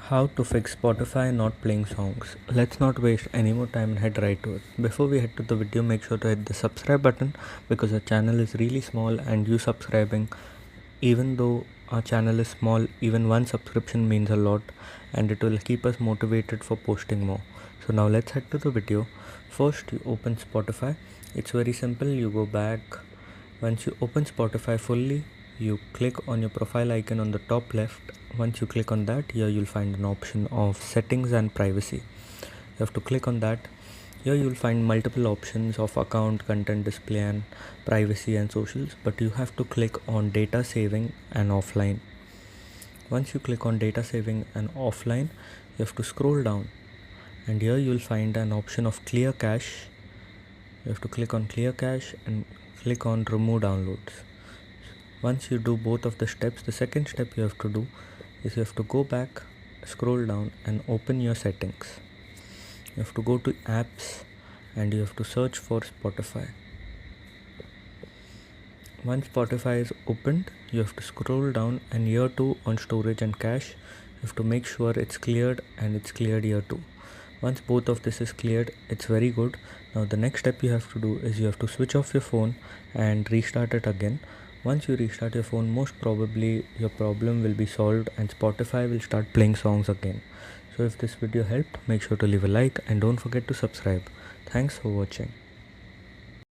How to fix Spotify not playing songs. Let's not waste any more time and head right to it. Before we head to the video, make sure to hit the subscribe button because our channel is really small and you subscribing, even though our channel is small, even one subscription means a lot and it will keep us motivated for posting more. So now let's head to the video. First you open Spotify. It's very simple. You go back. Once you open Spotify fully, you click on your profile icon on the top left. Once you click on that, here you'll find an option of settings and privacy. You have to click on that. Here you'll find multiple options of account, content display and privacy and socials, but you have to click on data saving and offline. Once you click on data saving and offline, you have to scroll down and here you'll find an option of clear cache. You have to click on clear cache and click on remove downloads. Once you do both of the steps, the second step you have to do is you have to go back, scroll down and open your settings. You have to go to apps and you have to search for Spotify. Once Spotify is opened, you have to scroll down and here too on storage and cache, you have to make sure it's cleared and it's cleared here too. Once both of this is cleared, it's very good. Now the next step you have to do is you have to switch off your phone and restart it again. Once you restart your phone, most probably your problem will be solved and Spotify will start playing songs again. So if this video helped, make sure to leave a like and don't forget to subscribe. Thanks for watching.